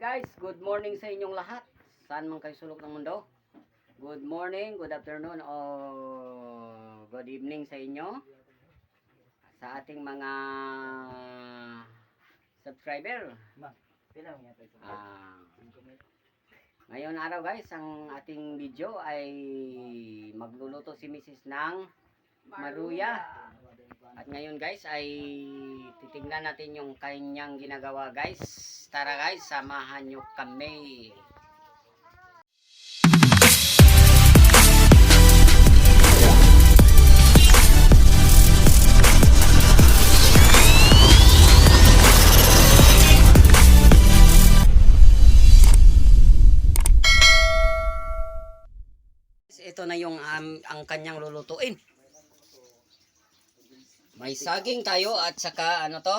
guys, good morning sa inyong lahat. Saan man kayo sulok ng mundo. Good morning, good afternoon, o good evening sa inyo. Sa ating mga subscriber. Ngayon araw guys, ang ating video ay magluluto si Mrs. ng maruya. At ngayon guys ay titingnan natin yung kanyang ginagawa guys. Tara guys, samahan nyo kami. Ito na yung ang kanyang lulutuin. May saging tayo at saka ano to?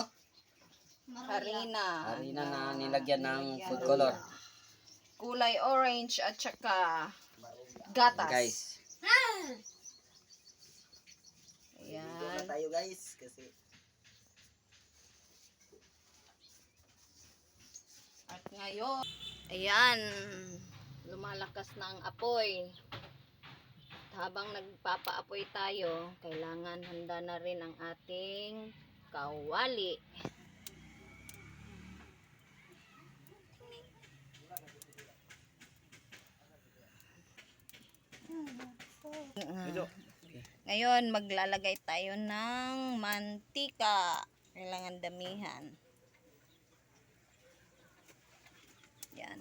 Harina. Harina na nilagyan ng food color. Kulay orange at saka gatas. Guys. Ayan. Tayo guys kasi At ngayon, ayan, lumalakas na ang apoy. Habang nagpapaapoy tayo, kailangan handa na rin ang ating kawali. Ngayon, maglalagay tayo ng mantika. Kailangan damihan. Yan.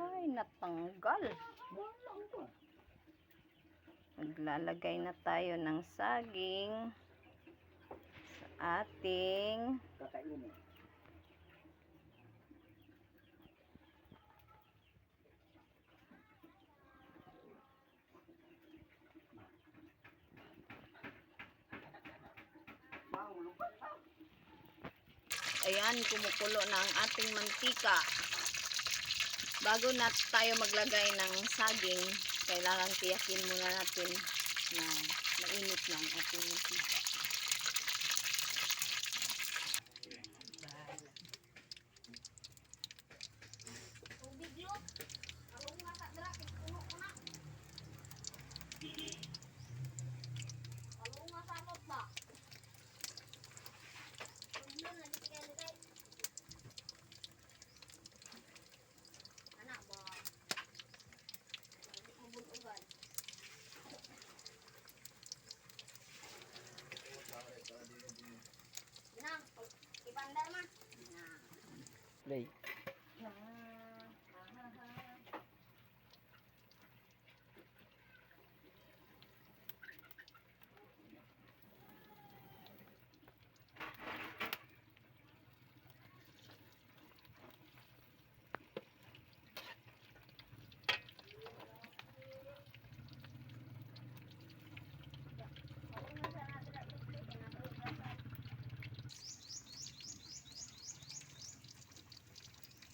Ay, natanggal. Maglalagay na tayo ng saging sa ating Kakainin. ayan, kumukulo na ang ating mantika. Bago na tayo maglagay ng saging, kailangan tiyakin muna natin na mainit na ang ating mantika. Play.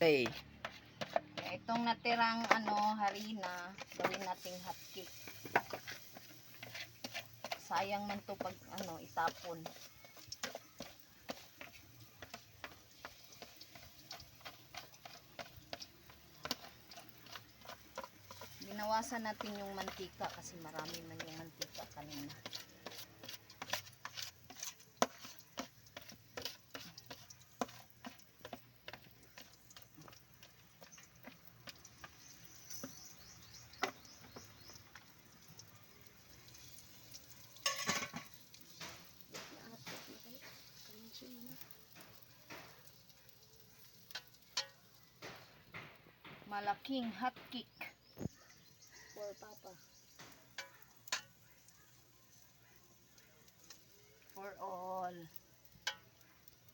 Play. Itong natirang harina, gawin nating hotcake. Sayang man to pag itapon. Binawasan natin yung mantika kasi marami man yung mantika kanina. Malaking hotcake for Papa. For all.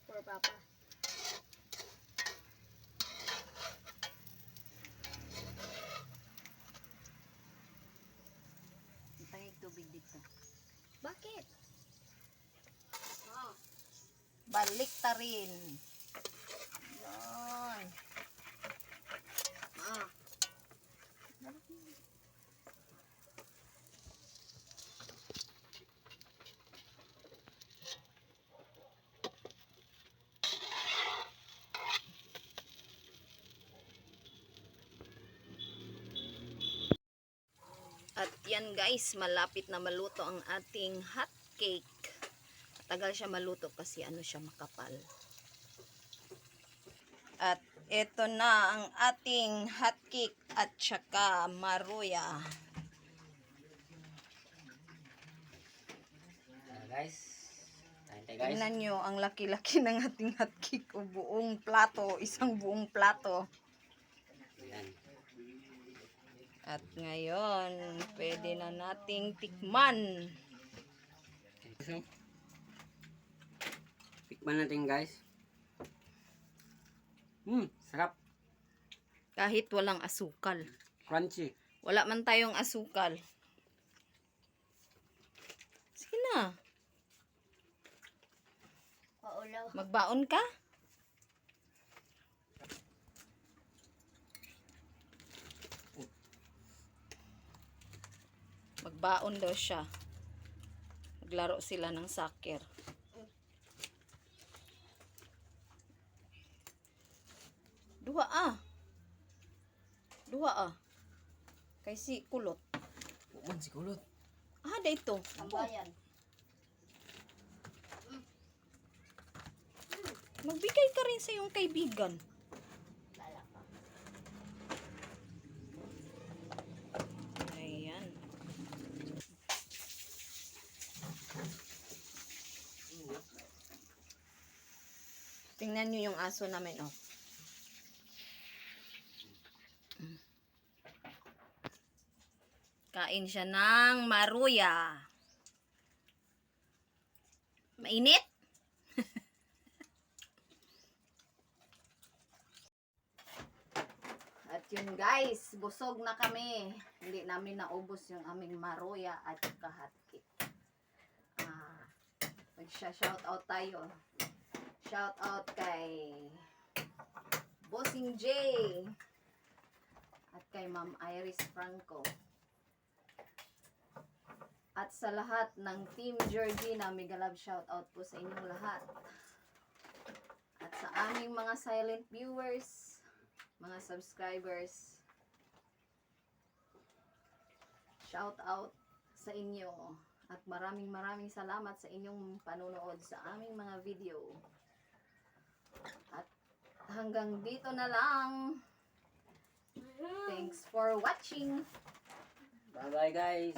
For Papa. Itangig tubig dito. Bakit? Balik ta rin. Yan. At yan guys, malapit na maluto ang ating hot cake. Tagal siya maluto kasi ano siya makapal. At ito na ang ating hot cake at saka maruya. Guys. Tayo guys. Tingnan nyo ang laki-laki ng ating hot cake o buong plato, isang buong plato. Ayan. At ngayon, pwede na nating tikman. So, tikman natin guys. Sarap. Kahit walang asukal. Crunchy. Wala man tayong asukal. Sige na. Magbaon ka? Magbaon daw siya. Maglaro sila ng soccer. Duha ah. Kay si kulot. Uman si kulot. Dito. Tambayan. Magbigay ka rin sa iyong kaibigan. Ayan. Tingnan nyo yung aso namin, oh. Kain siya ng maruya. Mainit? At yun guys, busog na kami. Hindi namin naubos yung aming maruya at kahati. Magsha-shoutout tayo. Shoutout kay Bossing J at kay Ma'am Iris Franco. At sa lahat ng Team Georgina, mega love shoutout po sa inyong lahat. At sa aming mga silent viewers, mga subscribers, shoutout sa inyo. At maraming salamat sa inyong panonood sa aming mga video. At hanggang dito na lang. Thanks for watching. Bye bye guys.